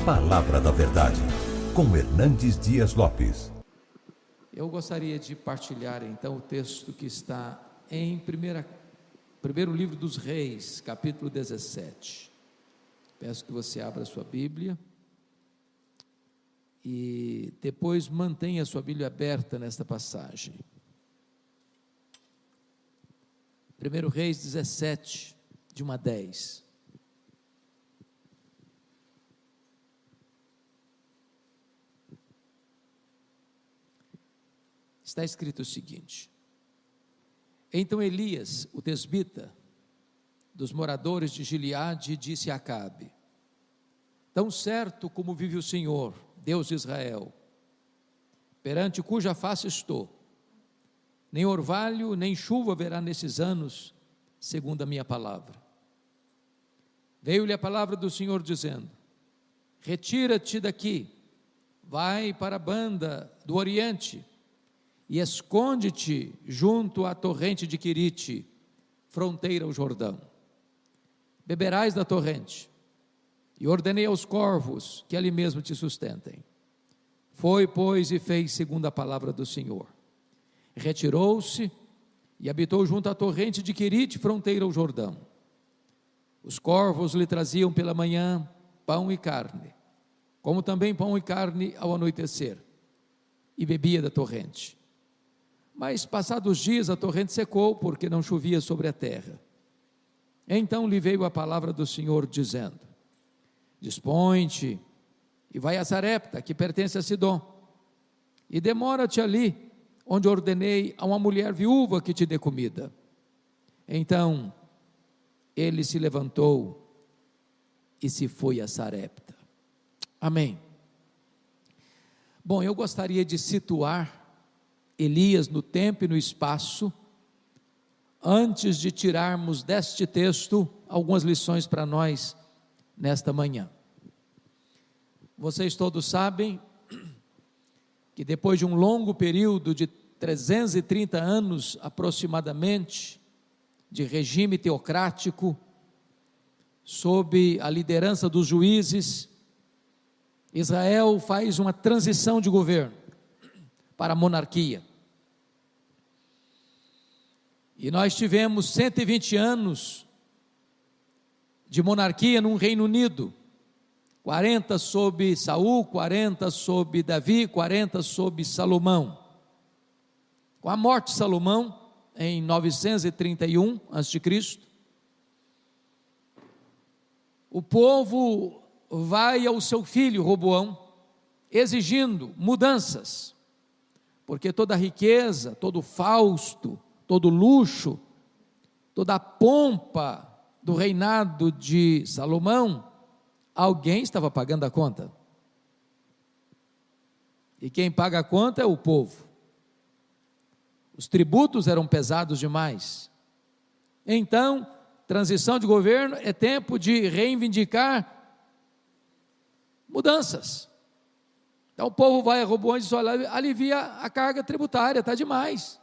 Palavra da Verdade, com Hernandes Dias Lopes. Eu gostaria de partilhar então o texto que está em primeiro livro dos Reis, capítulo 17. Peço que você abra a sua Bíblia e depois mantenha a sua Bíblia aberta nesta passagem. 1 Reis 17, de 1 a 10. Está escrito o seguinte: Então Elias, o tesbita, dos moradores de Gileade, disse a Acabe: Tão certo como vive o Senhor, Deus de Israel, perante cuja face estou, nem orvalho nem chuva haverá nesses anos, segundo a minha palavra. Veio-lhe a palavra do Senhor dizendo: Retira-te daqui, vai para a banda do Oriente, e esconde-te junto à torrente de Querite, fronteira ao Jordão. Beberás da torrente, e ordenei aos corvos que ali mesmo te sustentem. Foi, pois, e fez segundo a palavra do Senhor. Retirou-se e habitou junto à torrente de Querite, fronteira ao Jordão. Os corvos lhe traziam pela manhã pão e carne, como também pão e carne ao anoitecer, e bebia da torrente. Mas passados dias a torrente secou, porque não chovia sobre a terra. Então lhe veio a palavra do Senhor dizendo: Dispõe-te e vai a Sarepta, que pertence a Sidom, e demora-te ali, onde ordenei a uma mulher viúva que te dê comida. Então ele se levantou e se foi a Sarepta. Amém. Bom, eu gostaria de situar Elias no tempo e no espaço, antes de tirarmos deste texto algumas lições para nós nesta manhã. Vocês todos sabem que depois de um longo período de 330 anos aproximadamente de regime teocrático, sob a liderança dos juízes, Israel faz uma transição de governo para a monarquia. E nós tivemos 120 anos de monarquia no Reino Unido, 40 sob Saul, 40 sob Davi, 40 sob Salomão. Com a morte de Salomão, em 931 a.C., o povo vai ao seu filho Roboão, exigindo mudanças, porque toda a riqueza, todo o fausto, todo o luxo, toda a pompa do reinado de Salomão, alguém estava pagando a conta. E quem paga a conta é o povo. Os tributos eram pesados demais. Então, transição de governo é tempo de reivindicar mudanças. Então o povo vai a Roboão e diz: olha, alivia a carga tributária, está demais.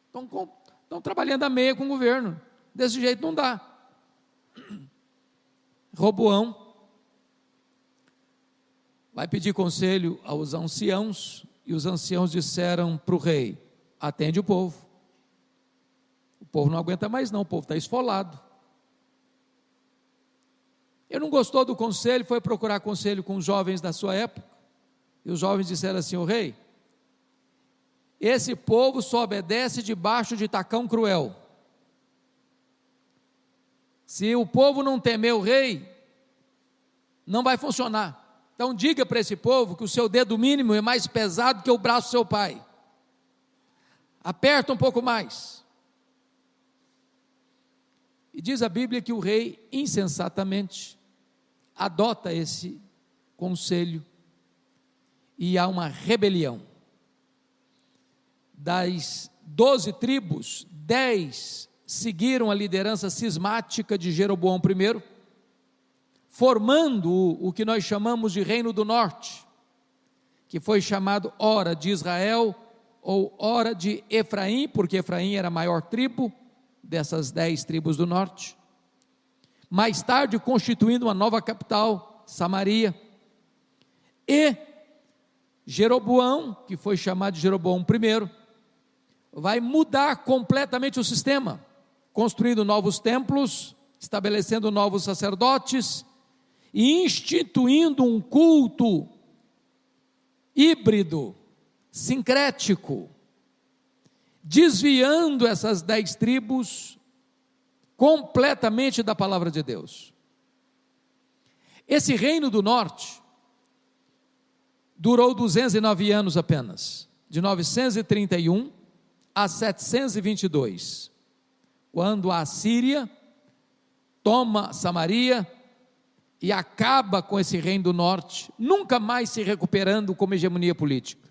Estão trabalhando a meia com o governo, desse jeito não dá. Roboão vai pedir conselho aos anciãos, e os anciãos disseram para o rei: atende o povo. O povo não aguenta mais não, o povo está esfolado. Ele não gostou do conselho, foi procurar conselho com os jovens da sua época, e os jovens disseram assim: o rei, esse povo só obedece debaixo de tacão cruel. Se o povo não temer o rei, não vai funcionar. Então diga para esse povo que o seu dedo mínimo é mais pesado que o braço do seu pai. Aperta um pouco mais. E diz a Bíblia que o rei insensatamente adota esse conselho, e há uma rebelião. Das 12 tribos, 10 seguiram a liderança cismática de Jeroboão I, formando o que nós chamamos de Reino do Norte, que foi chamado ora de Israel, ou ora de Efraim, porque Efraim era a maior tribo dessas 10 tribos do norte. Mais tarde constituindo uma nova capital, Samaria. E Jeroboão, que foi chamado de Jeroboão I, vai mudar completamente o sistema, construindo novos templos, estabelecendo novos sacerdotes e instituindo um culto híbrido, sincrético, desviando essas 10 tribos completamente da palavra de Deus. Esse reino do norte durou 209 anos apenas, de 931 a 722, quando a Assíria toma Samaria e acaba com esse reino do norte, nunca mais se recuperando como hegemonia política.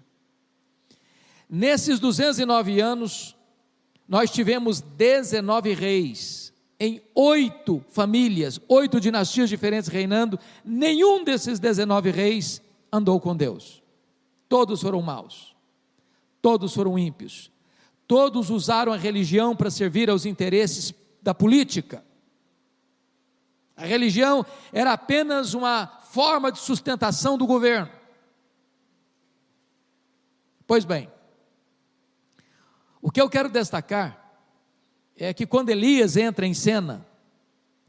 Nesses 209 anos, nós tivemos 19 reis, em 8 famílias, 8 dinastias diferentes reinando. Nenhum desses 19 reis andou com Deus, todos foram maus, todos foram ímpios, todos usaram a religião para servir aos interesses da política. A religião era apenas uma forma de sustentação do governo. Pois bem, o que eu quero destacar é que quando Elias entra em cena,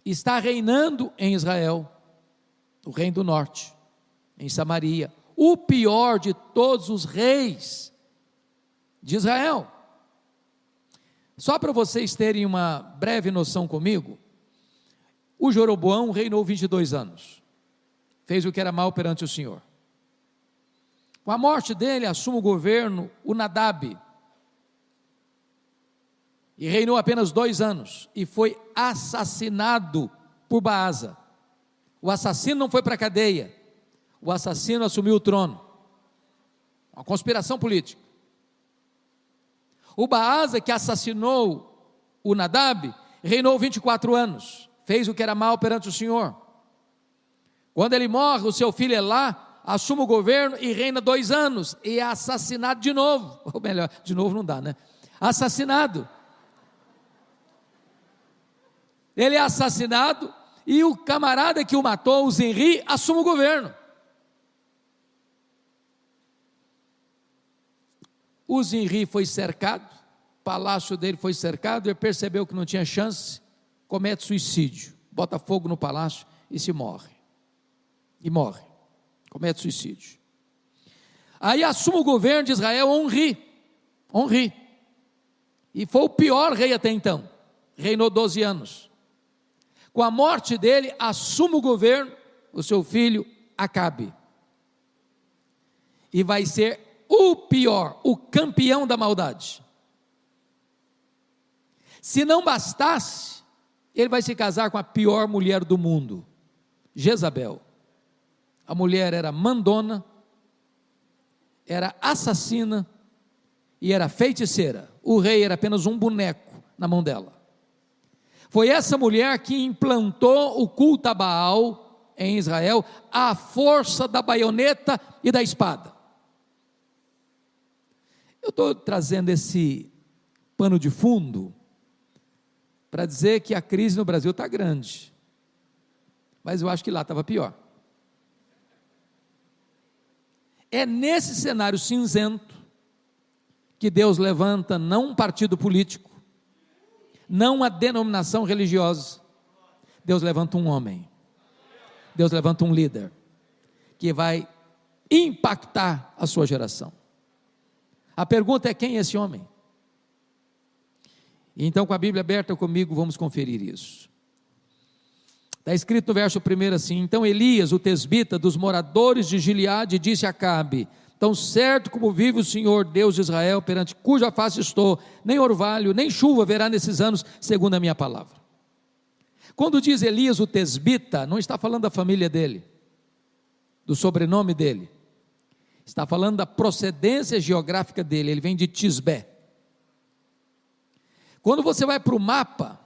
está reinando em Israel, o reino do norte, em Samaria, o pior de todos os reis de Israel. Só para vocês terem uma breve noção comigo, o Jeroboão reinou 22 anos, fez o que era mal perante o Senhor. Com a morte dele, assume o governo o Nadab, e reinou apenas 2 anos, e foi assassinado por Baasa. O assassino não foi para a cadeia, o assassino assumiu o trono, uma conspiração política. O Baasa, que assassinou o Nadab, reinou 24 anos, fez o que era mal perante o Senhor. Quando ele morre, o seu filho Elá assume o governo e reina 2 anos, e é assassinado de novo, ou melhor, de novo não dá, né? Assassinado. Ele é assassinado, e o camarada que o matou, o Zinri, assume o governo. O Zinri foi cercado, o palácio dele foi cercado, ele percebeu que não tinha chance, comete suicídio, bota fogo no palácio e se morre. E morre, comete suicídio. Aí assume o governo de Israel Onri, e foi o pior rei até então, reinou 12 anos. Com a morte dele, assume o governo o seu filho Acabe, e vai ser o pior, o campeão da maldade. Se não bastasse, ele vai se casar com a pior mulher do mundo, Jezabel. A mulher era mandona, era assassina e era feiticeira. O rei era apenas um boneco na mão dela. Foi essa mulher que implantou o culto a Baal em Israel, à força da baioneta e da espada. Eu estou trazendo esse pano de fundo para dizer que a crise no Brasil está grande, mas eu acho que lá estava pior. É nesse cenário cinzento que Deus levanta não um partido político, não uma denominação religiosa. Deus levanta um homem, Deus levanta um líder, que vai impactar a sua geração. A pergunta é: quem é esse homem? Então, com a Bíblia aberta comigo, vamos conferir isso. Está escrito no verso 1 assim: então Elias, o tesbita dos moradores de Gileade, disse a Acabe: tão certo como vive o Senhor Deus de Israel, perante cuja face estou, nem orvalho, nem chuva haverá nesses anos, segundo a minha palavra. Quando diz Elias o tesbita, não está falando da família dele, do sobrenome dele, está falando da procedência geográfica dele. Ele vem de Tisbé. Quando você vai para o mapa,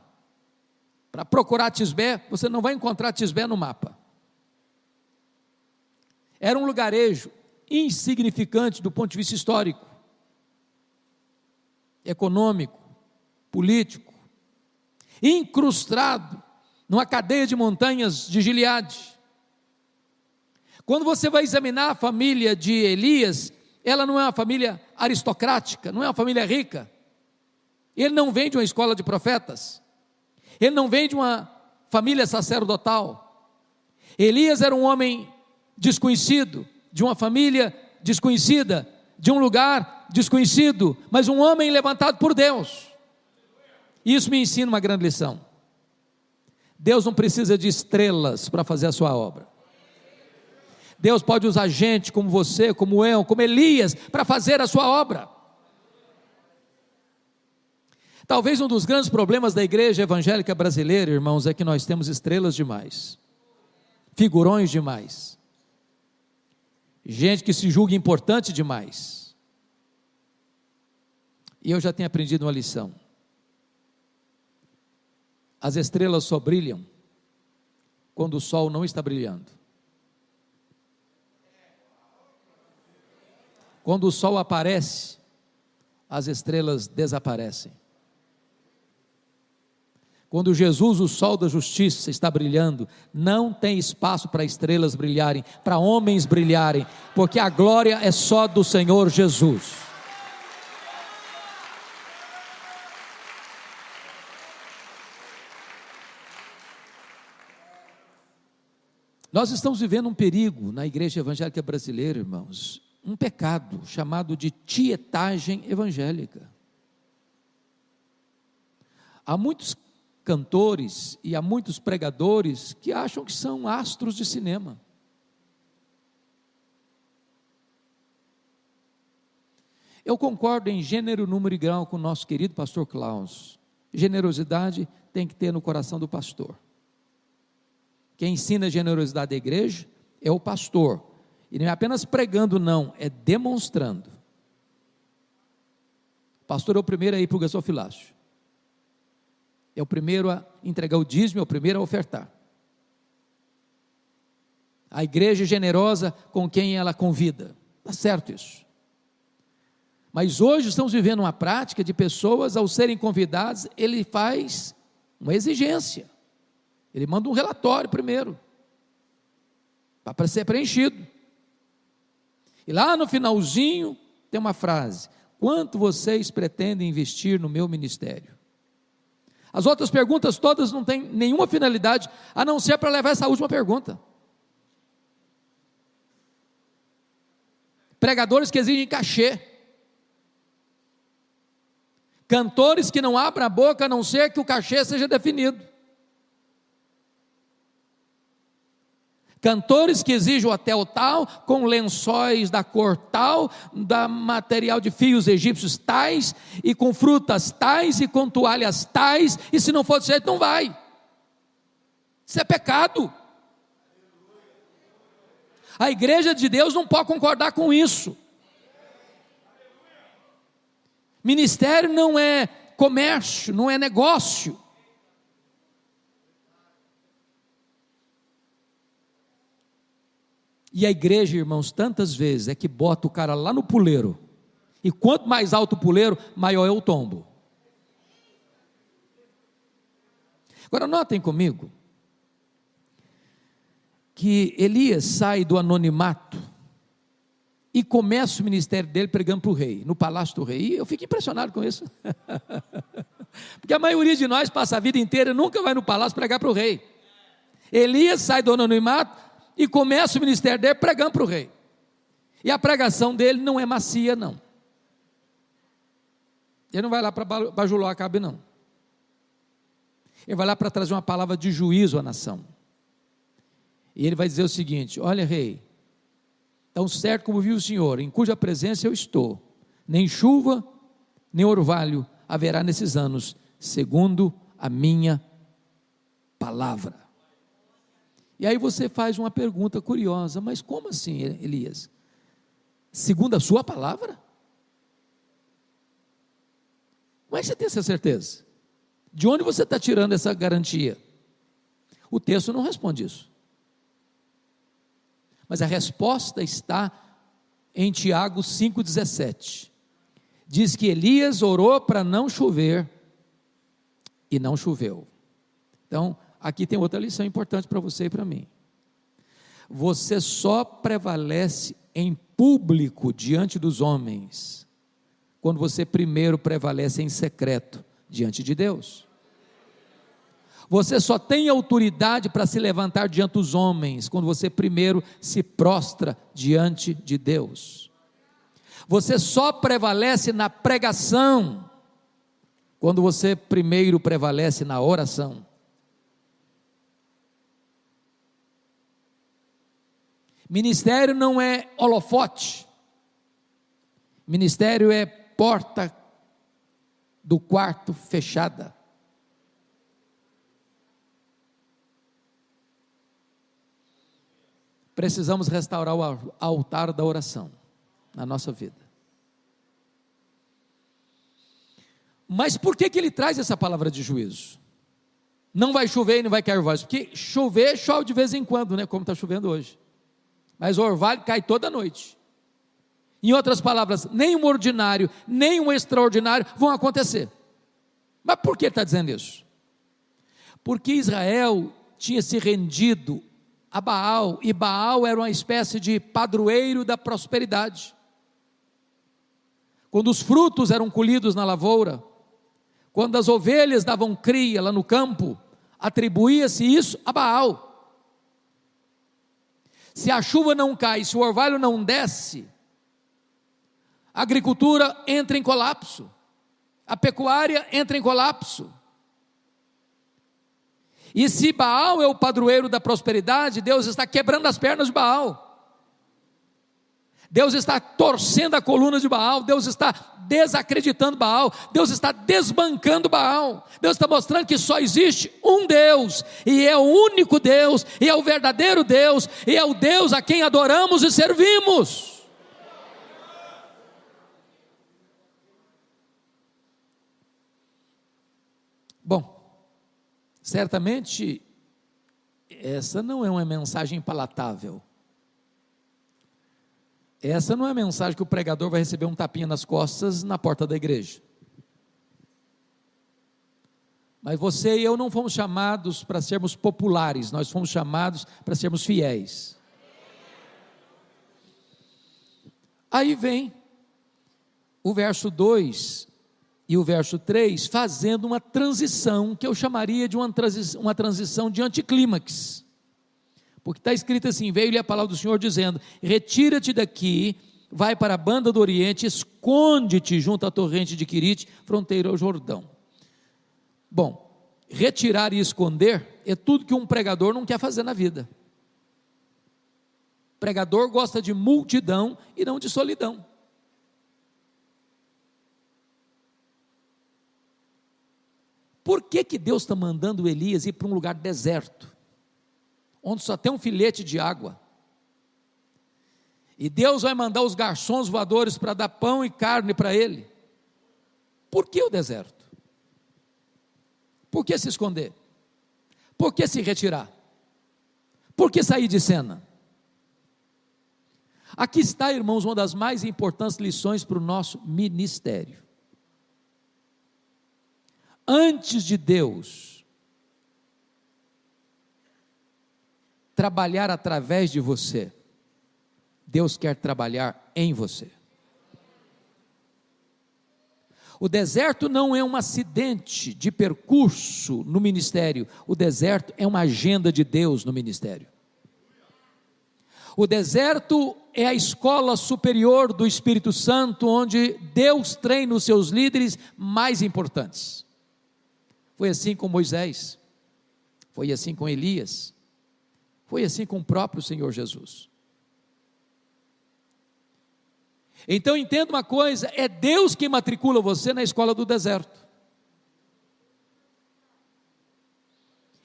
para procurar Tisbé, você não vai encontrar Tisbé no mapa. Era um lugarejo insignificante do ponto de vista histórico, econômico, político, incrustado numa cadeia de montanhas de Gileade. Quando você vai examinar a família de Elias, ela não é uma família aristocrática, não é uma família rica. Ele não vem de uma escola de profetas, ele não vem de uma família sacerdotal. Elias era um homem desconhecido, de uma família desconhecida, de um lugar desconhecido, mas um homem levantado por Deus. Isso me ensina uma grande lição. Deus não precisa de estrelas para fazer a sua obra. Deus pode usar gente como você, como eu, como Elias, para fazer a sua obra. Talvez um dos grandes problemas da igreja evangélica brasileira, irmãos, é que nós temos estrelas demais, figurões demais, gente que se julga importante demais. E eu já tenho aprendido uma lição. As estrelas só brilham quando o sol não está brilhando. Quando o sol aparece, as estrelas desaparecem. Quando Jesus, o sol da justiça, está brilhando, não tem espaço para estrelas brilharem, para homens brilharem, porque a glória é só do Senhor Jesus. Nós estamos vivendo um perigo na igreja evangélica brasileira, irmãos, um pecado chamado de tietagem evangélica. Há muitos cantores e há muitos pregadores que acham que são astros de cinema. Eu concordo em gênero, número e grau com o nosso querido pastor Klaus. Generosidade tem que ter no coração do pastor. Quem ensina a generosidade da igreja é o pastor, e não é apenas pregando não, é demonstrando. O pastor é o primeiro a ir para o gasofilácio, é o primeiro a entregar o dízimo, é o primeiro a ofertar. A igreja é generosa com quem ela convida, está certo isso. Mas hoje estamos vivendo uma prática de pessoas, ao serem convidadas, ele faz uma exigência, ele manda um relatório primeiro, para ser preenchido, e lá no finalzinho tem uma frase: quanto vocês pretendem investir no meu ministério? As outras perguntas todas não têm nenhuma finalidade, a não ser para levar essa última pergunta. Pregadores que exigem cachê, cantores que não abrem a boca a não ser que o cachê seja definido, cantores que exigem o hotel tal, com lençóis da cor tal, da material de fios egípcios tais, e com frutas tais, e com toalhas tais, e se não for desse jeito não vai. Isso é pecado. A igreja de Deus não pode concordar com isso. Ministério não é comércio, não é negócio. E a igreja, irmãos, tantas vezes é que bota o cara lá no puleiro, e quanto mais alto o puleiro, maior é o tombo. Agora notem comigo, que Elias sai do anonimato, e começa o ministério dele pregando para o rei, no palácio do rei. E eu fico impressionado com isso, porque a maioria de nós passa a vida inteira e nunca vai no palácio pregar para o rei. Elias sai do anonimato, e começa o ministério dele pregando para o rei, e a pregação dele não é macia não, ele não vai lá para bajular Acabe não, ele vai lá para trazer uma palavra de juízo à nação, e ele vai dizer o seguinte: olha rei, tão certo como vive o Senhor, em cuja presença eu estou, nem chuva, nem orvalho haverá nesses anos, segundo a minha palavra. E aí você faz uma pergunta curiosa: mas como assim, Elias? Segundo a sua palavra? Como é que você tem essa certeza? De onde você está tirando essa garantia? O texto não responde isso, mas a resposta está em Tiago 5,17, diz que Elias orou para não chover, e não choveu. Então, aqui tem outra lição importante para você e para mim. Você só prevalece em público diante dos homens, quando você primeiro prevalece em secreto diante de Deus. Você só tem autoridade para se levantar diante dos homens, quando você primeiro se prostra diante de Deus. Você só prevalece na pregação, quando você primeiro prevalece na oração. Ministério não é holofote, ministério é porta do quarto fechada. Precisamos restaurar o altar da oração na nossa vida. Mas por que ele traz essa palavra de juízo? Não vai chover e não vai cair orvalho, porque chover, chove de vez em quando, né? Como está chovendo hoje. Mas o orvalho cai toda noite. Em outras palavras, nem um ordinário, nem um extraordinário vão acontecer. Mas por que ele está dizendo isso? Porque Israel tinha se rendido a Baal, e Baal era uma espécie de padroeiro da prosperidade. Quando os frutos eram colhidos na lavoura, quando as ovelhas davam cria lá no campo, atribuía-se isso a Baal. Se a chuva não cai, se o orvalho não desce, a agricultura entra em colapso, a pecuária entra em colapso. E se Baal é o padroeiro da prosperidade, Deus está quebrando as pernas de Baal. Deus está torcendo a coluna de Baal, Deus está desacreditando Baal, Deus está desbancando Baal, Deus está mostrando que só existe um Deus, e é o único Deus, e é o verdadeiro Deus, e é o Deus a quem adoramos e servimos. Bom, certamente essa não é uma mensagem palatável. Essa não é a mensagem que o pregador vai receber um tapinha nas costas na porta da igreja. Mas você e eu não fomos chamados para sermos populares, nós fomos chamados para sermos fiéis. Aí vem o verso 2 e o verso 3 fazendo uma transição, que eu chamaria de uma transição de anticlímax. Porque está escrito assim: veio-lhe a palavra do Senhor dizendo: retira-te daqui, vai para a banda do Oriente, esconde-te junto à torrente de Quirite, fronteira ao Jordão. Bom, retirar e esconder é tudo que um pregador não quer fazer na vida. O pregador gosta de multidão e não de solidão. Por que Deus está mandando Elias ir para um lugar deserto, onde só tem um filete de água? E Deus vai mandar os garçons voadores para dar pão e carne para ele. Por que o deserto? Por que se esconder? Por que se retirar? Por que sair de cena? Aqui está, irmãos, uma das mais importantes lições para o nosso ministério. Antes de Deus trabalhar através de você, Deus quer trabalhar em você. O deserto não é um acidente de percurso no ministério, o deserto é uma agenda de Deus no ministério. O deserto é a escola superior do Espírito Santo, onde Deus treina os seus líderes mais importantes. Foi assim com Moisés, foi assim com Elias, foi assim com o próprio Senhor Jesus. Então entenda uma coisa, é Deus quem matricula você na escola do deserto.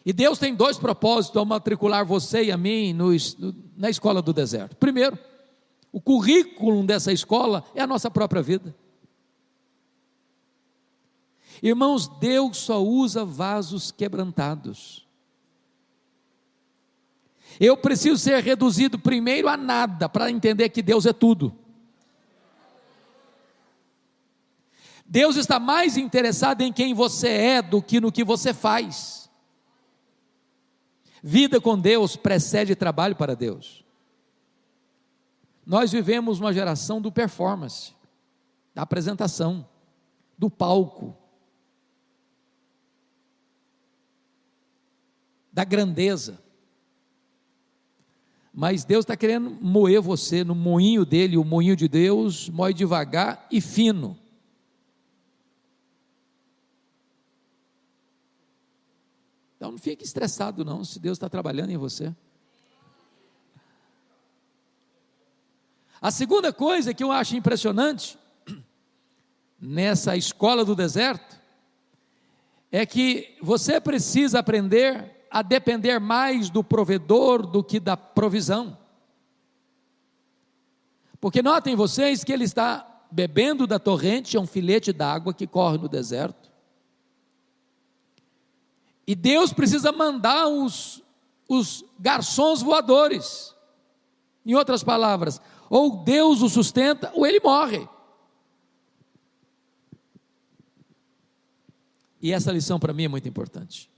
E Deus tem dois propósitos ao matricular você e a mim na escola do deserto. Primeiro, o currículo dessa escola é a nossa própria vida. Irmãos, Deus só usa vasos quebrantados. Eu preciso ser reduzido primeiro a nada, para entender que Deus é tudo. Deus está mais interessado em quem você é do que no que você faz. Vida com Deus precede trabalho para Deus. Nós vivemos uma geração do performance, da apresentação, do palco, da grandeza. Mas Deus está querendo moer você no moinho dele. O moinho de Deus moe devagar e fino. Então não fique estressado não, se Deus está trabalhando em você. A segunda coisa que eu acho impressionante nessa escola do deserto é que você precisa aprender a depender mais do provedor do que da provisão. Porque notem vocês que ele está bebendo da torrente, é um filete d'água que corre no deserto. E Deus precisa mandar os garçons voadores. Em outras palavras, ou Deus o sustenta, ou ele morre. E essa lição para mim é muito importante.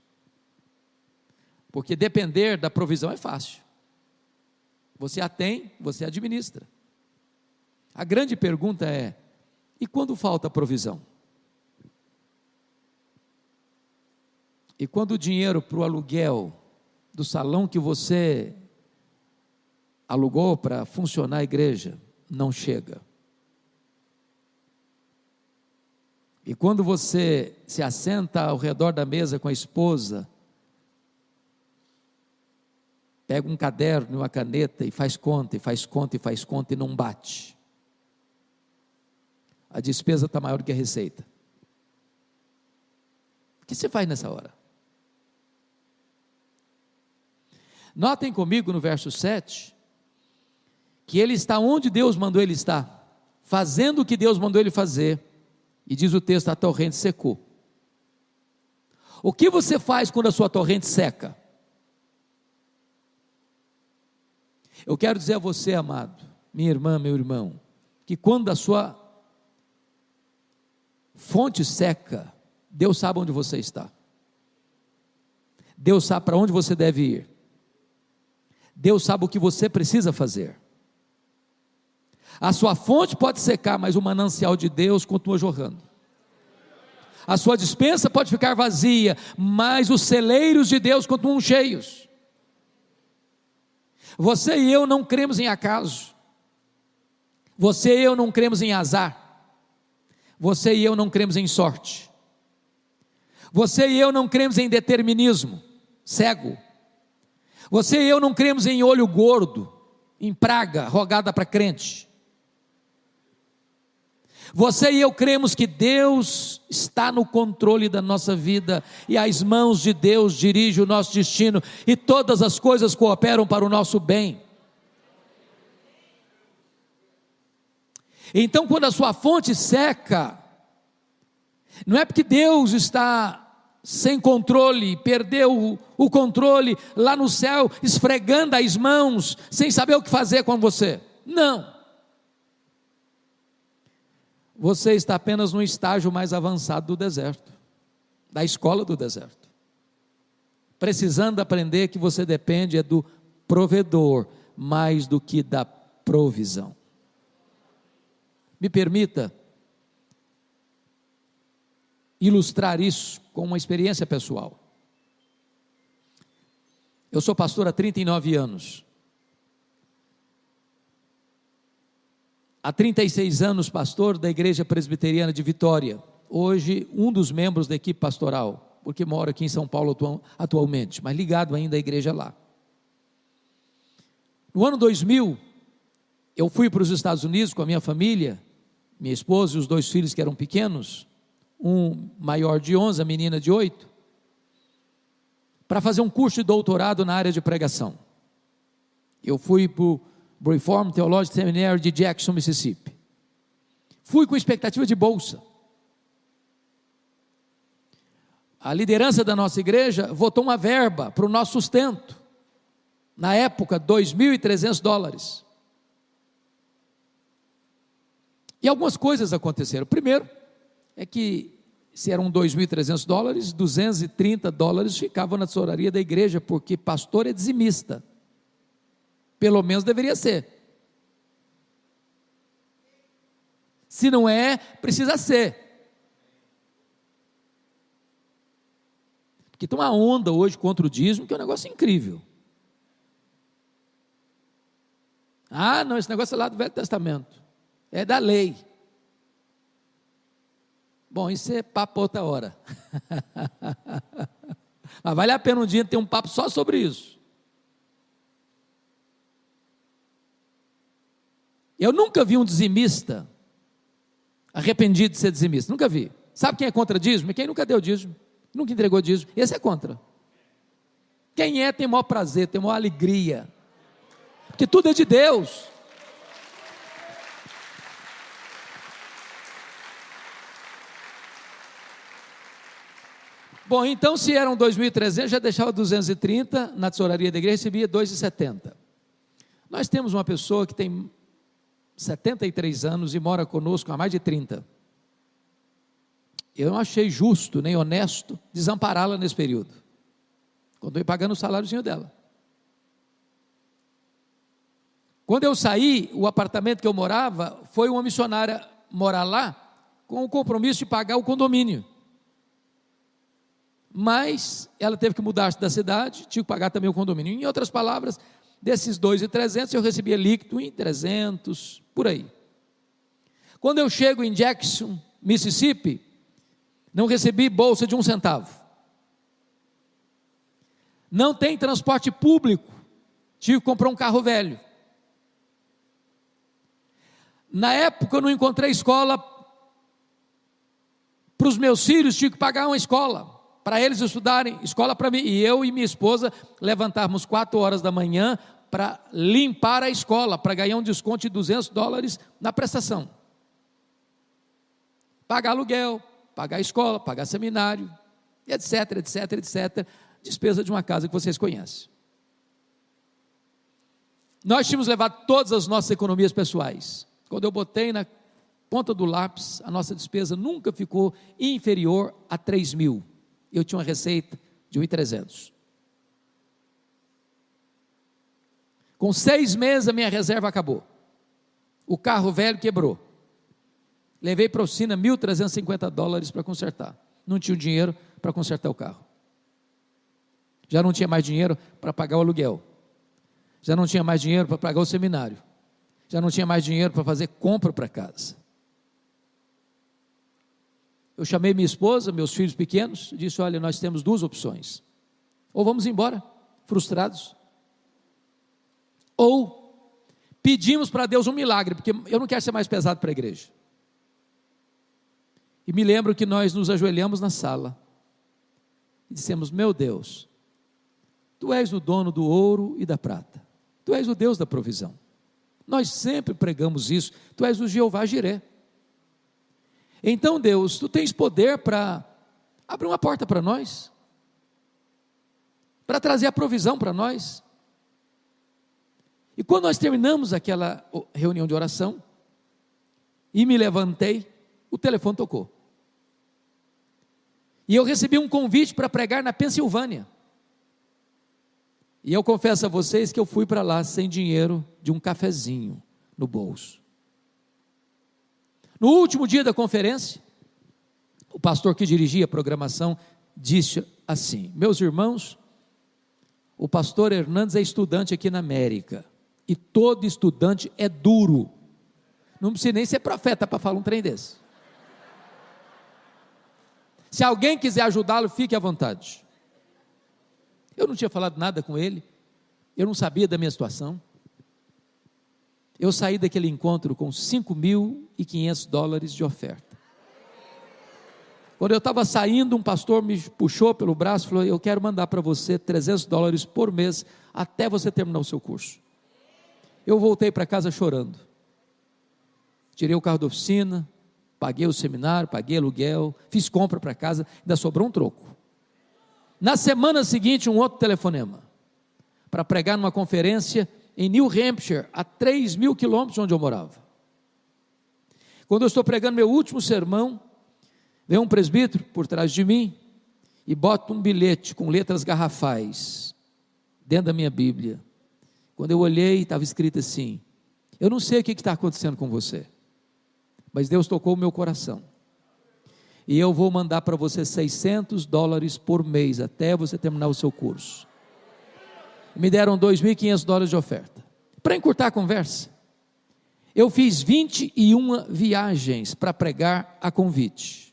Porque depender da provisão é fácil. Você a tem, você administra. A grande pergunta é: e quando falta provisão? E quando o dinheiro para o aluguel do salão que você alugou para funcionar a igreja não chega? E quando você se assenta ao redor da mesa com a esposa, pega um caderno e uma caneta e faz conta, e faz conta, e faz conta, e não bate. A despesa está maior do que a receita. O que você faz nessa hora? Notem comigo no verso 7, que ele está onde Deus mandou ele estar, fazendo o que Deus mandou ele fazer, e diz o texto, a torrente secou. O que você faz quando a sua torrente seca? Eu quero dizer a você, amado, minha irmã, meu irmão, que quando a sua fonte seca, Deus sabe onde você está. Deus sabe para onde você deve ir. Deus sabe o que você precisa fazer. A sua fonte pode secar, mas o manancial de Deus continua jorrando. A sua despensa pode ficar vazia, mas os celeiros de Deus continuam cheios. Você e eu não cremos em acaso. Você e eu não cremos em azar. Você e eu não cremos em sorte. Você e eu não cremos em determinismo cego. Você e eu não cremos em olho gordo, em praga rogada para crente. Você e eu cremos que Deus está no controle da nossa vida, e as mãos de Deus dirigem o nosso destino, e todas as coisas cooperam para o nosso bem. Então, quando a sua fonte seca, não é porque Deus está sem controle, perdeu o controle lá no céu, esfregando as mãos, sem saber o que fazer com você. Não. Você está apenas no estágio mais avançado do deserto, da escola do deserto, precisando aprender que você depende do provedor, mais do que da provisão. Me permita ilustrar isso com uma experiência pessoal. Eu sou pastor há 39 anos. Há 36 anos pastor da Igreja Presbiteriana de Vitória. Hoje um dos membros da equipe pastoral, porque moro aqui em São Paulo atualmente, mas ligado ainda à igreja lá. No ano 2000, eu fui para os Estados Unidos com a minha família, minha esposa e os 2 filhos que eram pequenos, um maior de 11, a menina de 8, para fazer um curso de doutorado na área de pregação. Eu fui para o Reformed Theological Seminary de Jackson, Mississippi. Fui com expectativa de bolsa. A liderança da nossa igreja votou uma verba para o nosso sustento. Na época, $2.300. E algumas coisas aconteceram. Primeiro, é que Se eram $2.300, $230 ficavam na tesouraria da igreja, porque pastor é dizimista. Pelo menos deveria ser. Se não é, precisa ser. Porque tem uma onda hoje contra o dízimo, que é um negócio incrível. Ah, não, esse negócio é lá do Velho Testamento. É da lei. Bom, isso é papo para outra hora. Mas vale a pena um dia ter um papo só sobre isso. Eu nunca vi um dizimista arrependido de ser dizimista. Nunca vi. Sabe quem é contra dízimo? Quem nunca deu dízimo, nunca entregou dízimo. Esse é contra. Quem é tem maior prazer, tem maior alegria. Porque tudo é de Deus. Bom, então se eram 2.300, já deixava 230 na tesouraria da igreja, recebia 2,70. Nós temos uma pessoa que tem 73 anos e mora conosco há mais de 30. Eu não achei justo nem honesto desampará-la nesse período. Continuei pagando o saláriozinho dela. Quando eu saí, o apartamento que eu morava, foi uma missionária morar lá, com o compromisso de pagar o condomínio. Mas ela teve que mudar-se da cidade, tinha que pagar também o condomínio. Em outras palavras, desses 2.300 eu recebia líquido em 300, por aí. Quando eu chego em Jackson, Mississippi, não recebi bolsa de 1 centavo. Não tem transporte público, tive que comprar um carro velho. Na época eu não encontrei escola para os meus filhos, tive que pagar uma escola, para eles estudarem, escola para mim, e eu e minha esposa levantávamos 4 horas da manhã para limpar a escola, para ganhar um desconto de $200 na prestação. Pagar aluguel, pagar a escola, pagar seminário, etc, etc, etc, despesa de uma casa que vocês conhecem. Nós tínhamos levado todas as nossas economias pessoais. Quando eu botei na ponta do lápis, a nossa despesa nunca ficou inferior a 3.000. Eu tinha uma receita de 1.300. Com 6 meses a minha reserva acabou. O carro velho quebrou. Levei para a oficina $1.350 para consertar. Não tinha dinheiro para consertar o carro. Já não tinha mais dinheiro para pagar o aluguel. Já não tinha mais dinheiro para pagar o seminário. Já não tinha mais dinheiro para fazer compra para casa. Eu chamei minha esposa, meus filhos pequenos, e disse: olha, nós temos 2 opções. Ou vamos embora, frustrados, ou pedimos para Deus um milagre, porque eu não quero ser mais pesado para a igreja. E me lembro que nós nos ajoelhamos na sala e dissemos: meu Deus, Tu és o dono do ouro e da prata, Tu és o Deus da provisão. Nós sempre pregamos isso, Tu és o Jeová Jiré. Então Deus, Tu tens poder para abrir uma porta para nós, para trazer a provisão para nós. E quando nós terminamos aquela reunião de oração, e me levantei, o telefone tocou. E eu recebi um convite para pregar na Pensilvânia. E eu confesso a vocês que eu fui para lá sem dinheiro de um cafezinho no bolso. No último dia da conferência, o pastor que dirigia a programação disse assim: meus irmãos, o pastor Hernandes é estudante aqui na América, e todo estudante é duro. Não precisa nem ser profeta para falar um trem desse. Se alguém quiser ajudá-lo, fique à vontade. Eu não tinha falado nada com ele, eu não sabia da minha situação. Eu saí daquele encontro com $5.500 de oferta. Quando eu estava saindo, um pastor me puxou pelo braço e falou: eu quero mandar para você $300 por mês, até você terminar o seu curso. Eu voltei para casa chorando. Tirei o carro da oficina, paguei o seminário, paguei aluguel, fiz compra para casa, ainda sobrou um troco. Na semana seguinte, um outro telefonema, para pregar numa conferência em New Hampshire, a 3.000 quilômetros de onde eu morava. Quando eu estou pregando meu último sermão, Vem um presbítero por trás de mim e bota um bilhete com letras garrafais dentro da minha Bíblia. Quando eu olhei, estava escrito assim: eu não sei o que está acontecendo com você, mas Deus tocou o meu coração, e eu vou mandar para você $600 por mês, até você terminar o seu curso. Me deram $2.500 de oferta. Para encurtar a conversa, eu fiz 21 viagens para pregar a convite.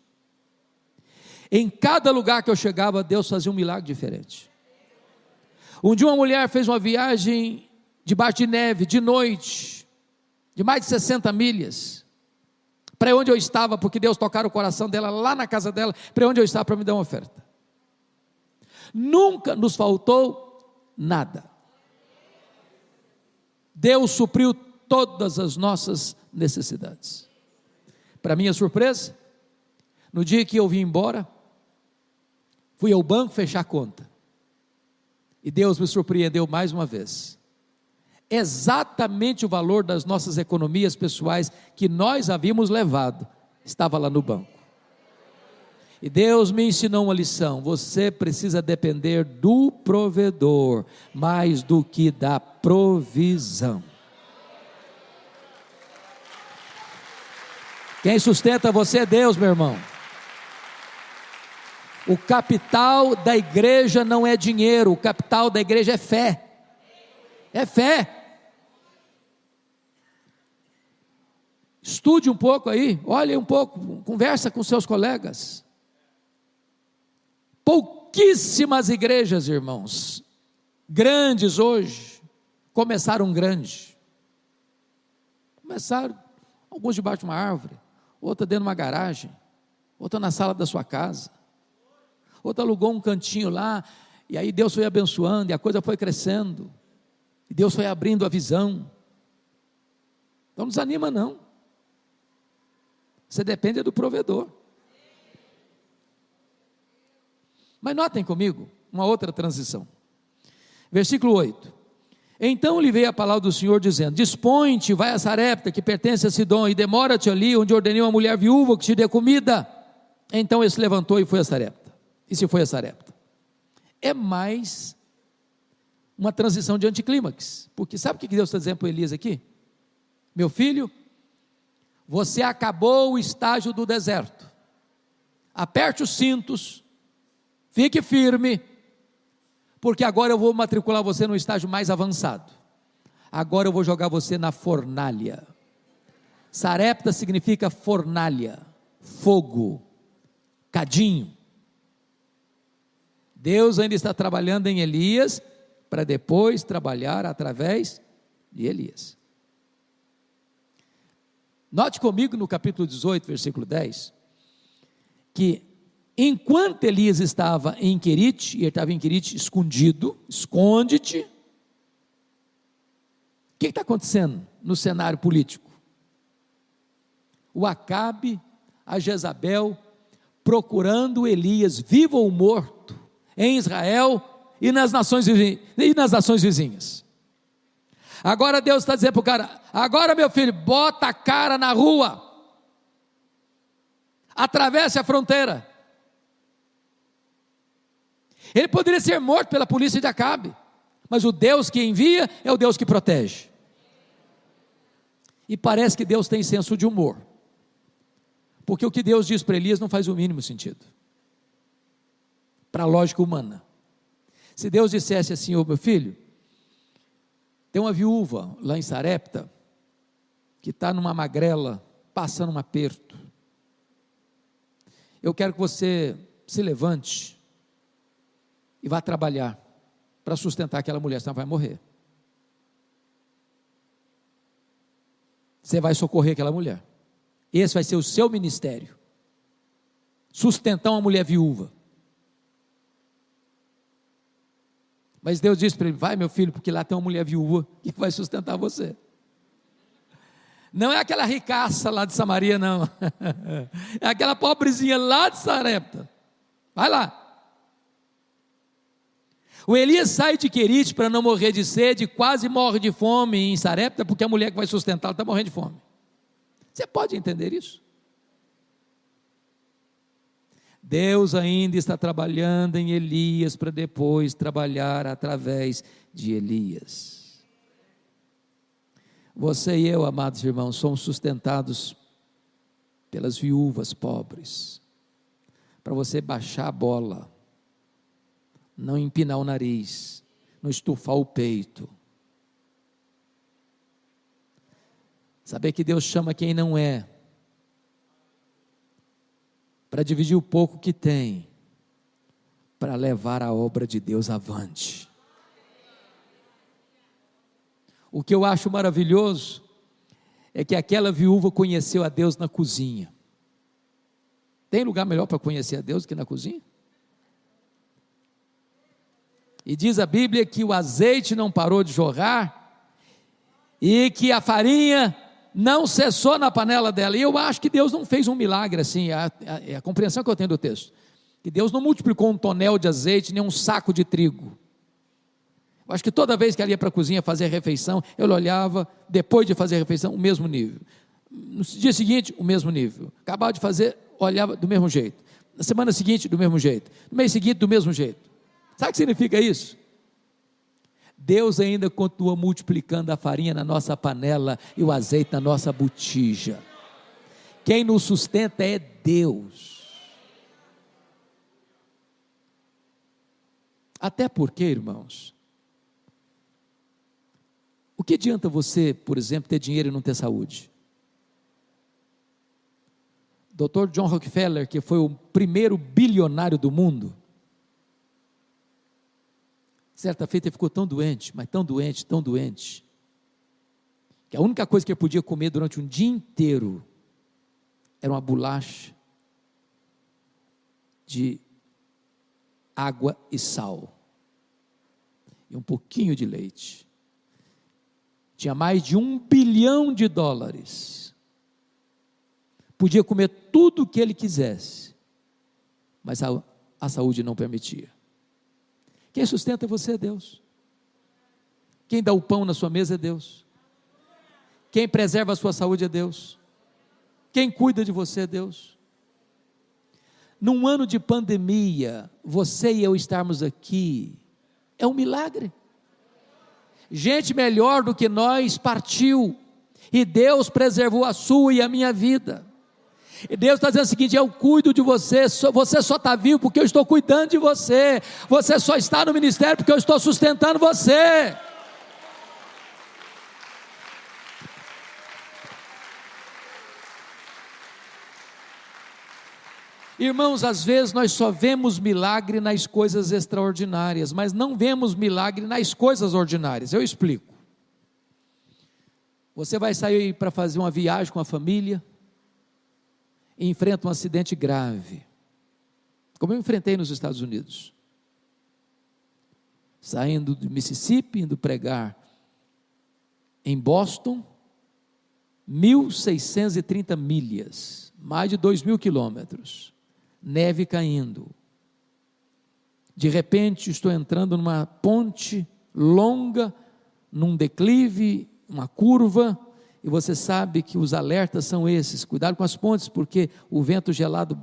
Em cada lugar que eu chegava, Deus fazia um milagre diferente. Um dia uma mulher fez uma viagem debaixo de neve, de noite, de mais de 60 milhas, para onde eu estava, porque Deus tocara o coração dela, lá na casa dela, para onde eu estava, para me dar uma oferta. Nunca nos faltou nada. Deus supriu todas as nossas necessidades. Para minha surpresa, no dia que eu vim embora, fui ao banco fechar a conta, e Deus me surpreendeu mais uma vez. Exatamente o valor das nossas economias pessoais que nós havíamos levado, estava lá no banco. E Deus me ensinou uma lição: você precisa depender do provedor, mais do que da provisão. Quem sustenta você é Deus, meu irmão. O capital da igreja não é dinheiro, o capital da igreja é fé. É fé. Estude um pouco aí, olhe um pouco, conversa com seus colegas. Pouquíssimas igrejas, irmãos, grandes hoje, começaram grande. Começaram, alguns debaixo de uma árvore, outra dentro de uma garagem, outra na sala da sua casa, outra alugou um cantinho lá, e aí Deus foi abençoando, e a coisa foi crescendo, e Deus foi abrindo a visão. Então não desanima não. Você depende do provedor. Mas notem comigo uma outra transição. Versículo 8. Então lhe veio a palavra do Senhor dizendo: dispõe-te, vai a Sarepta, que pertence a Sidom, e demora-te ali, onde ordenei uma mulher viúva que te dê comida. Então ele se levantou e foi a Sarepta. E se foi a Sarepta. É mais uma transição de anticlímax. Porque sabe o que Deus está dizendo para Elias aqui? Meu filho, você acabou o estágio do deserto. Aperte os cintos, fique firme, porque agora eu vou matricular você no estágio mais avançado. Agora eu vou jogar você na fornalha. Sarepta significa fornalha, fogo, cadinho. Deus ainda está trabalhando em Elias, para depois trabalhar através de Elias. Note comigo no capítulo 18, versículo 10, que enquanto Elias estava em Querite, e ele estava em Querite escondido, esconde-te. O que está acontecendo no cenário político? O Acabe, a Jezabel, procurando Elias, vivo ou morto, em Israel e nas nações vizinhas. Agora Deus está dizendo para o cara: agora meu filho, bota a cara na rua, atravesse a fronteira. Ele poderia ser morto pela polícia de Acabe, mas o Deus que envia é o Deus que protege. E parece que Deus tem senso de humor, porque o que Deus diz para Elias não faz o mínimo sentido para a lógica humana. Se Deus dissesse assim: ô meu filho, tem uma viúva lá em Sarepta, que está numa magrela, passando um aperto, eu quero que você se levante e vá trabalhar para sustentar aquela mulher, senão vai morrer. Você vai socorrer aquela mulher. Esse vai ser o seu ministério, sustentar uma mulher viúva. Mas Deus disse para ele: vai meu filho, porque lá tem uma mulher viúva que vai sustentar você. Não é aquela ricaça lá de Samaria, não. É aquela pobrezinha lá de Sarepta. Vai lá. O Elias sai de Querite para não morrer de sede, quase morre de fome em Sarepta, porque a mulher que vai sustentá-lo está morrendo de fome. Você pode entender isso? Deus ainda está trabalhando em Elias para depois trabalhar através de Elias. Você e eu, amados irmãos, somos sustentados pelas viúvas pobres, para você baixar a bola, não empinar o nariz, não estufar o peito, saber que Deus chama quem não é, para dividir o pouco que tem, para levar a obra de Deus avante. O que eu acho maravilhoso é que aquela viúva conheceu a Deus na cozinha. Tem lugar melhor para conhecer a Deus que na cozinha? E diz a Bíblia que o azeite não parou de jorrar e que a farinha não cessou na panela dela. E eu acho que Deus não fez um milagre assim, a compreensão que eu tenho do texto, que Deus não multiplicou um tonel de azeite, nem um saco de trigo. Eu acho que toda vez que ela ia para a cozinha fazer a refeição, eu olhava, depois de fazer a refeição, o mesmo nível. No dia seguinte, o mesmo nível. Acabava de fazer, olhava do mesmo jeito. Na semana seguinte, do mesmo jeito. No mês seguinte, do mesmo jeito. Sabe o que significa isso? Deus ainda continua multiplicando a farinha na nossa panela e o azeite na nossa botija. Quem nos sustenta é Deus. Até porque, irmãos, o que adianta você, por exemplo, ter dinheiro e não ter saúde? Dr. John Rockefeller, que foi o primeiro bilionário do mundo, certa feita ele ficou tão doente, mas tão doente, que a única coisa que ele podia comer durante um dia inteiro era uma bolacha de água e sal, e um pouquinho de leite. Tinha mais de $1 bilhão, podia comer tudo o que ele quisesse, mas a saúde não permitia. Quem sustenta você é Deus. Quem dá o pão na sua mesa é Deus. Quem preserva a sua saúde é Deus. Quem cuida de você é Deus. Num ano de pandemia, você e eu estarmos aqui, é um milagre. Gente melhor do que nós partiu, e Deus preservou a sua e a minha vida. E Deus está dizendo o seguinte: eu cuido de você, você só está vivo porque eu estou cuidando de você, você só está no ministério porque eu estou sustentando você. Irmãos, às vezes nós só vemos milagre nas coisas extraordinárias, mas não vemos milagre nas coisas ordinárias. Eu explico. Você vai sair para fazer uma viagem com a família e enfrenta um acidente grave, como eu enfrentei nos Estados Unidos, saindo do Mississippi, indo pregar em Boston, 1.630 milhas, mais de 2.000 quilômetros, neve caindo. De repente estou entrando numa ponte longa, num declive, uma curva, e você sabe que os alertas são esses: cuidado com as pontes, porque o vento gelado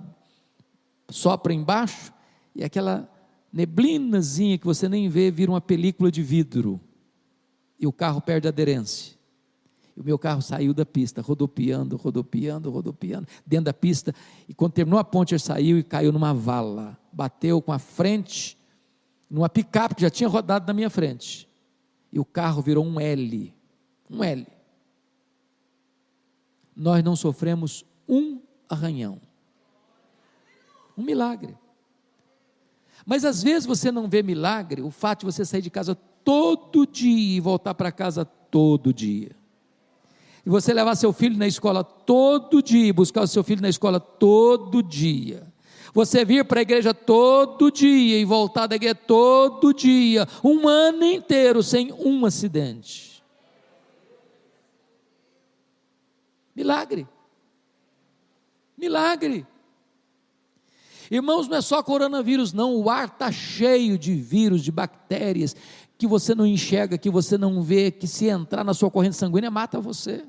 sopra embaixo, e aquela neblinazinha que você nem vê, vira uma película de vidro, e o carro perde a aderência. E o meu carro saiu da pista, rodopiando, dentro da pista, e quando terminou a ponte, ele saiu e caiu numa vala, bateu com a frente, numa picape que já tinha rodado na minha frente, e o carro virou um L. Nós não sofremos um arranhão, um milagre. Mas às vezes você não vê milagre, o fato de você sair de casa todo dia e voltar para casa todo dia, e você levar seu filho na escola todo dia, buscar o seu filho na escola todo dia, você vir para a igreja todo dia e voltar da igreja todo dia, um ano inteiro sem um acidente. Milagre. Irmãos, não é só coronavírus não, o ar está cheio de vírus, de bactérias, que você não enxerga, que você não vê, que se entrar na sua corrente sanguínea, mata você.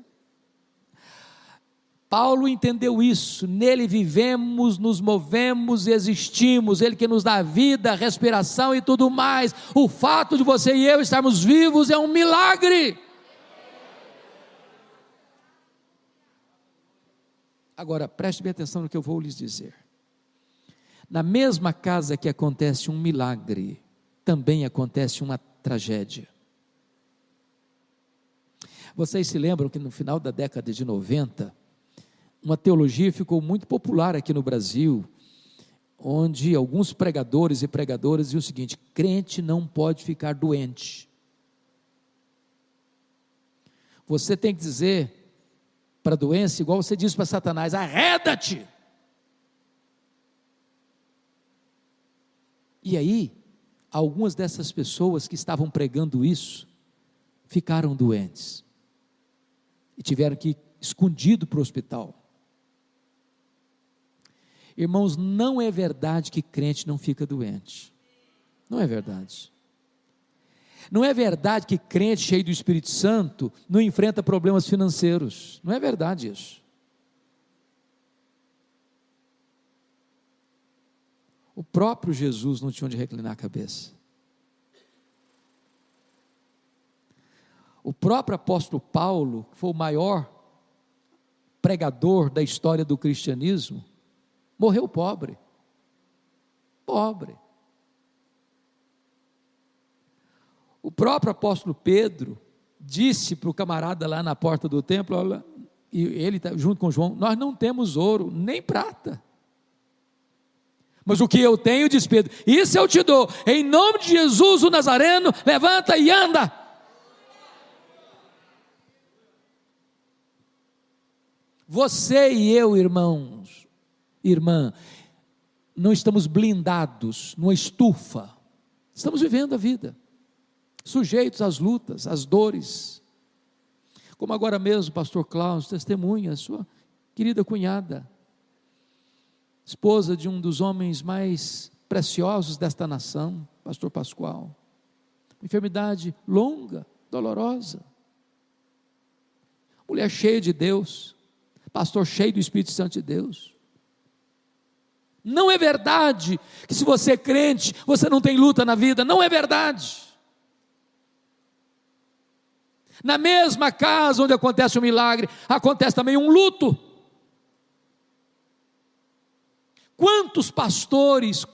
Paulo entendeu isso, nele vivemos, nos movemos e existimos, ele que nos dá vida, respiração e tudo mais. O fato de você e eu estarmos vivos é um milagre. Agora, preste bem atenção no que eu vou lhes dizer. Na mesma casa que acontece um milagre, também acontece uma tragédia. Vocês se lembram que no final da década de 90, uma teologia ficou muito popular aqui no Brasil, onde alguns pregadores e pregadoras diziam o seguinte: crente não pode ficar doente. Você tem que dizer para a doença, igual você diz para Satanás: arreda-te. E aí, algumas dessas pessoas que estavam pregando isso, ficaram doentes, e tiveram que ir escondido para o hospital. Irmãos, não é verdade que crente não fica doente, não é verdade. Não é verdade que crente cheio do Espírito Santo não enfrenta problemas financeiros, não é verdade isso. O próprio Jesus não tinha onde reclinar a cabeça. O próprio apóstolo Paulo, que foi o maior pregador da história do cristianismo, morreu pobre. Pobre. O próprio apóstolo Pedro disse para o camarada lá na porta do templo, olha, e ele junto com João: nós não temos ouro nem prata, mas o que eu tenho, diz Pedro, isso eu te dou, em nome de Jesus o Nazareno, levanta e anda. Você e eu, irmãos, irmã, não estamos blindados numa estufa, estamos vivendo a vida, sujeitos às lutas, às dores, como agora mesmo o pastor Cláudio testemunha, sua querida cunhada, esposa de um dos homens mais preciosos desta nação, pastor Pascoal, enfermidade longa, dolorosa, mulher cheia de Deus, pastor cheio do Espírito Santo de Deus. Não é verdade que se você é crente, você não tem luta na vida, não é verdade. Na mesma casa onde acontece um milagre, acontece também um luto. Quantos pastores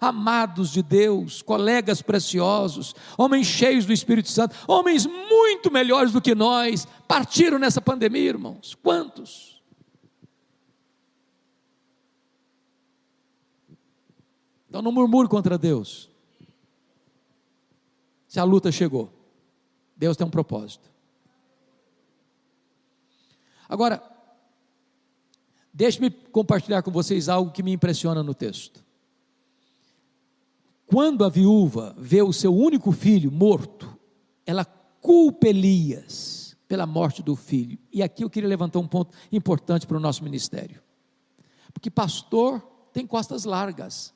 amados de Deus, colegas preciosos, homens cheios do Espírito Santo, homens muito melhores do que nós, partiram nessa pandemia, irmãos, quantos? Então não murmure contra Deus, se a luta chegou, Deus tem um propósito. Agora, deixe-me compartilhar com vocês algo que me impressiona no texto. Quando a viúva vê o seu único filho morto, ela culpa Elias pela morte do filho. E aqui eu queria levantar um ponto importante para o nosso ministério, porque pastor tem costas largas.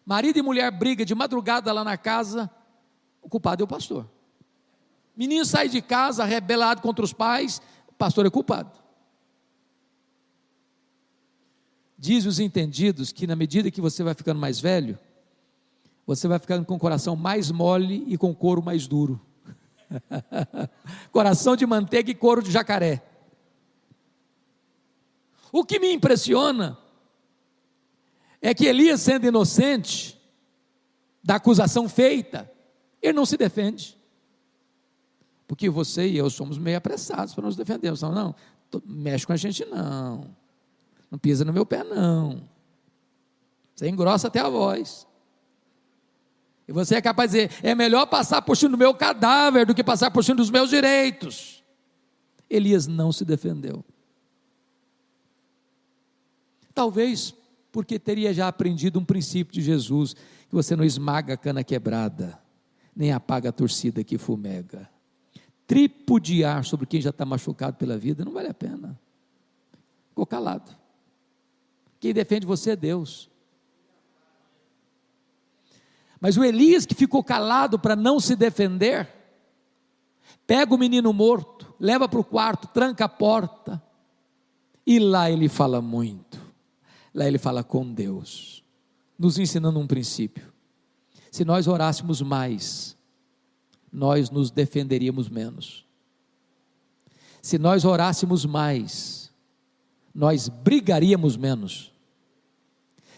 Marido e mulher brigam de madrugada lá na casa, o culpado é o pastor. Menino sai de casa rebelado contra os pais, o pastor é culpado. Diz os entendidos que na medida que você vai ficando mais velho, você vai ficando com o coração mais mole e com o couro mais duro. Coração de manteiga e couro de jacaré. O que me impressiona é que Elias, sendo inocente da acusação feita, ele não se defende, porque você e eu somos meio apressados para nos defendermos. Não, mexe com a gente não pisa no meu pé não, você engrossa até a voz, e você é capaz de dizer, é melhor passar por cima do meu cadáver do que passar por cima dos meus direitos. Elias não se defendeu, talvez porque teria já aprendido um princípio de Jesus, que você não esmaga a cana quebrada, nem apaga a torcida que fumega. Tripudiar sobre quem já está machucado pela vida não vale a pena. Ficou calado. Quem defende você é Deus. Mas o Elias, que ficou calado para não se defender, pega o menino morto, leva para o quarto, tranca a porta, e lá ele fala muito, lá ele fala com Deus, nos ensinando um princípio. Se nós orássemos mais, nós nos defenderíamos menos. Se nós orássemos mais, nós brigaríamos menos.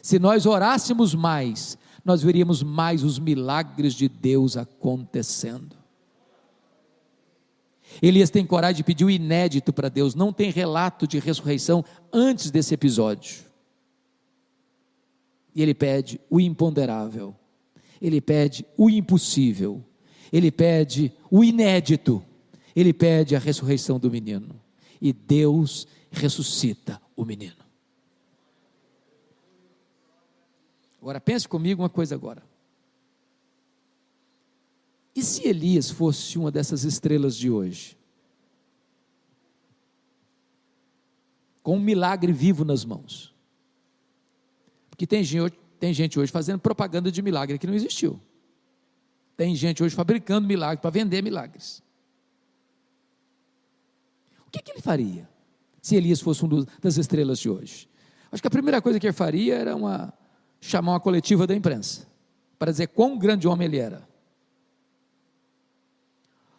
Se nós orássemos mais, nós veríamos mais os milagres de Deus acontecendo. Elias tem coragem de pedir o inédito para Deus, não tem relato de ressurreição antes desse episódio. E ele pede o imponderável, ele pede o impossível, ele pede o inédito, ele pede a ressurreição do menino. E Deus ressuscita o menino. Agora pense comigo uma coisa agora. E se Elias fosse uma dessas estrelas de hoje? Com um milagre vivo nas mãos. Porque tem gente hoje fazendo propaganda de milagre que não existiu. Tem gente hoje fabricando milagres para vender milagres. O que ele faria se Elias fosse das estrelas de hoje? Acho que a primeira coisa que ele faria era chamar uma coletiva da imprensa para dizer quão grande homem ele era.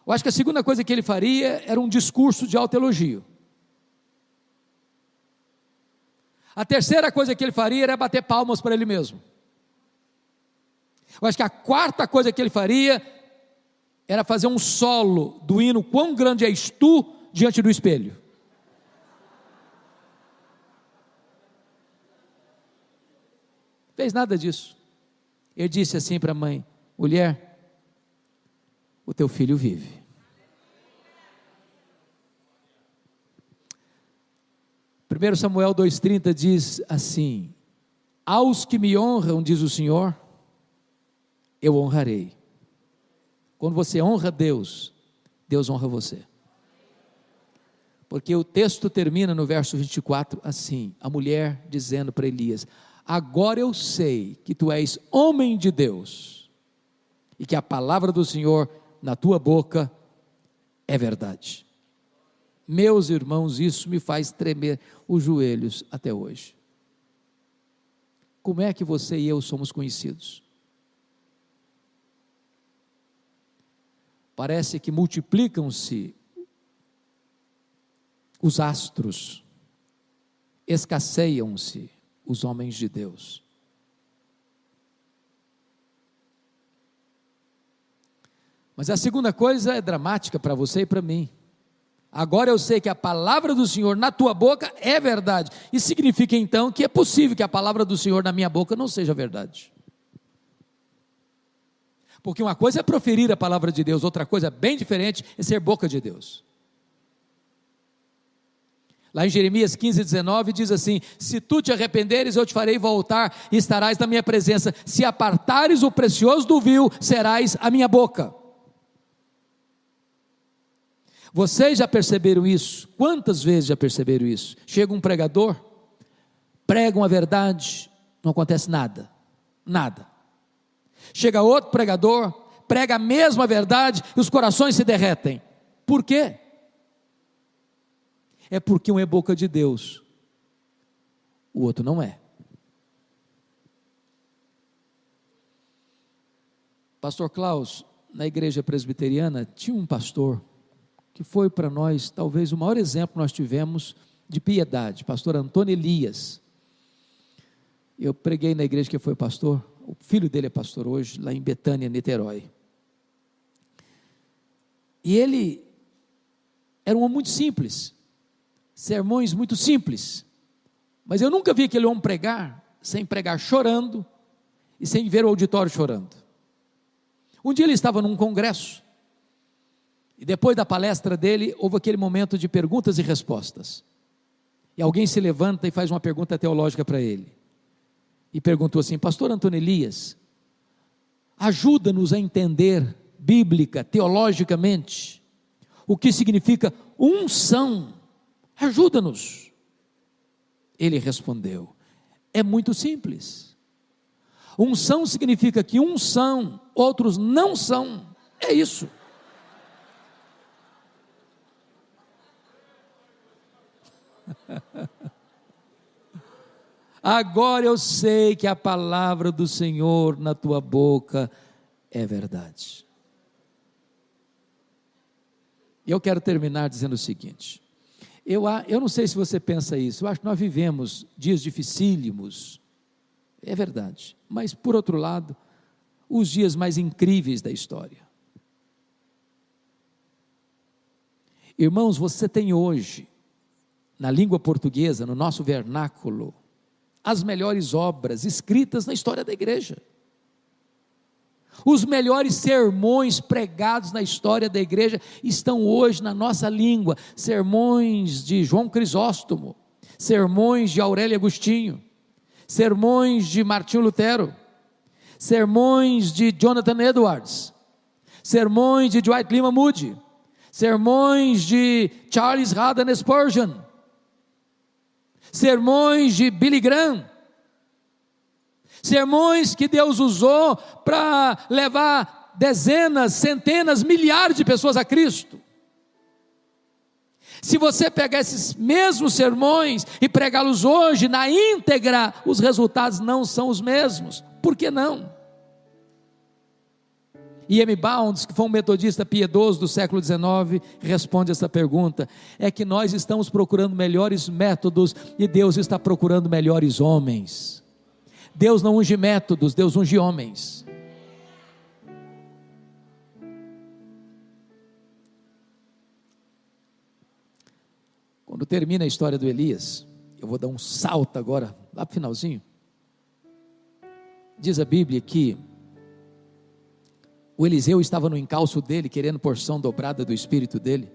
Eu acho que a segunda coisa que ele faria era um discurso de alto elogio. A terceira coisa que ele faria era bater palmas para ele mesmo. Eu acho que a quarta coisa que ele faria era fazer um solo do hino Quão Grande És Tu diante do espelho. Fez nada disso. Ele disse assim para a mãe: mulher, o teu filho vive. Primeiro Samuel 2,30 diz assim: aos que me honram, diz o Senhor, eu honrarei. Quando você honra Deus, Deus honra você. Porque o texto termina no verso 24 assim, a mulher dizendo para Elias: agora eu sei que tu és homem de Deus, e que a palavra do Senhor na tua boca é verdade. Meus irmãos, isso me faz tremer os joelhos até hoje. Como é que você e eu somos conhecidos? Parece que multiplicam-se os astros, escasseiam-se os homens de Deus. Mas a segunda coisa é dramática para você e para mim. Agora eu sei que a palavra do Senhor na tua boca é verdade. Isso significa então que é possível que a palavra do Senhor na minha boca não seja verdade. Porque uma coisa é proferir a palavra de Deus, outra coisa bem diferente é ser boca de Deus. Lá em Jeremias 15:19 diz assim: se tu te arrependeres, eu te farei voltar e estarás na minha presença. Se apartares o precioso do vil, serás a minha boca. Vocês já perceberam isso? Quantas vezes já perceberam isso? Chega um pregador, prega uma verdade, não acontece nada, nada. Chega outro pregador, prega a mesma verdade e os corações se derretem. Por quê? É porque um é boca de Deus, o outro não é. Pastor Klaus, na igreja presbiteriana, tinha um pastor que foi para nós, talvez o maior exemplo que nós tivemos de piedade, pastor Antônio Elias. Eu preguei na igreja que foi pastor, o filho dele é pastor hoje, lá em Betânia, Niterói. E ele era um homem muito simples, sermões muito simples, mas eu nunca vi aquele homem pregar, sem pregar chorando, e sem ver o auditório chorando. Um dia ele estava num congresso, e depois da palestra dele, houve aquele momento de perguntas e respostas, e alguém se levanta e faz uma pergunta teológica para ele, e perguntou assim: pastor Antônio Elias, ajuda-nos a entender, bíblica, teologicamente, o que significa unção, ajuda-nos. Ele respondeu: é muito simples, unção significa que uns são, outros não são, é isso. Agora eu sei que a palavra do Senhor na tua boca é verdade. Eu quero terminar dizendo o seguinte: eu não sei se você pensa isso, eu acho que nós vivemos dias dificílimos, é verdade, mas por outro lado, os dias mais incríveis da história. Irmãos, você tem hoje, na língua portuguesa, no nosso vernáculo, as melhores obras escritas na história da igreja. Os melhores sermões pregados na história da igreja estão hoje na nossa língua. Sermões de João Crisóstomo, sermões de Aurélio Agostinho, sermões de Martinho Lutero, sermões de Jonathan Edwards, sermões de Dwight Lyman Moody, sermões de Charles Haddon Spurgeon, sermões de Billy Graham, sermões que Deus usou para levar dezenas, centenas, milhares de pessoas a Cristo. Se você pegar esses mesmos sermões e pregá-los hoje na íntegra, os resultados não são os mesmos. Por que não? E.M. Bounds, que foi um metodista piedoso do século XIX, responde essa pergunta: é que nós estamos procurando melhores métodos e Deus está procurando melhores homens. Deus não unge métodos, Deus unge homens. Quando termina a história do Elias, eu vou dar um salto agora, lá para o finalzinho. Diz a Bíblia que o Eliseu estava no encalço dele, querendo porção dobrada do espírito dele.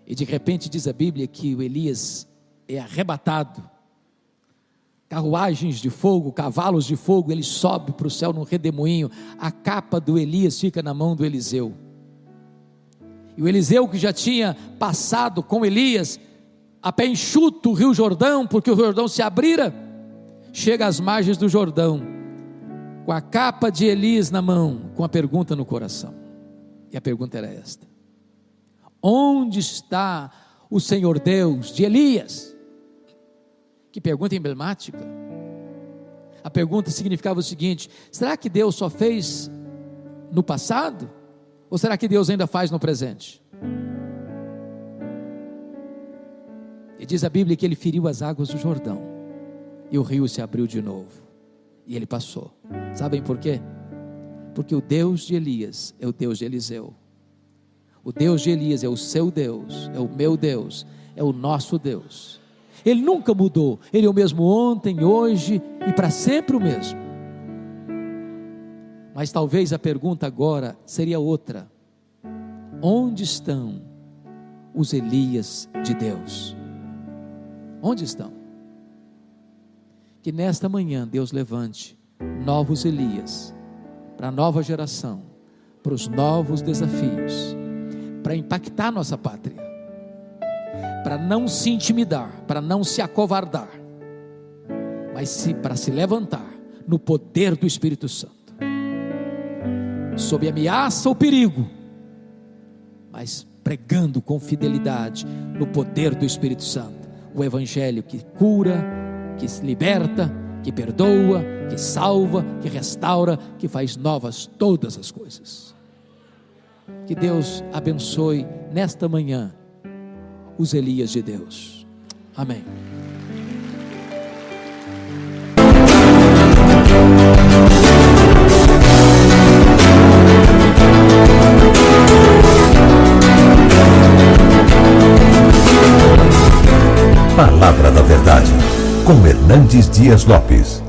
E de repente diz a Bíblia que o Elias é arrebatado. Carruagens de fogo, cavalos de fogo, ele sobe para o céu num redemoinho. A capa do Elias fica na mão do Eliseu. E o Eliseu, que já tinha passado com Elias a pé enxuto o rio Jordão, porque o Jordão se abrira, chega às margens do Jordão, com a capa de Elias na mão, com a pergunta no coração. E a pergunta era esta: onde está o Senhor Deus de Elias? Que pergunta emblemática. A pergunta significava o seguinte: será que Deus só fez no passado? Ou será que Deus ainda faz no presente? E diz a Bíblia que ele feriu as águas do Jordão, e o rio se abriu de novo, e ele passou. Sabem por quê? Porque o Deus de Elias é o Deus de Eliseu. O Deus de Elias é o seu Deus, é o meu Deus, é o nosso Deus. Ele nunca mudou, ele é o mesmo ontem, hoje e para sempre o mesmo. Mas talvez a pergunta agora seria outra: onde estão os Elias de Deus? Onde estão? Que nesta manhã Deus levante novos Elias, para a nova geração, para os novos desafios, para impactar nossa pátria, para não se intimidar, para não se acovardar, mas para se levantar no poder do Espírito Santo, sob ameaça ou perigo, mas pregando com fidelidade no poder do Espírito Santo, o Evangelho que cura, que liberta, que perdoa, que salva, que restaura, que faz novas todas as coisas. Que Deus abençoe nesta manhã os Elias de Deus. Amém. Palavra da Verdade, com Hernandes Dias Lopes.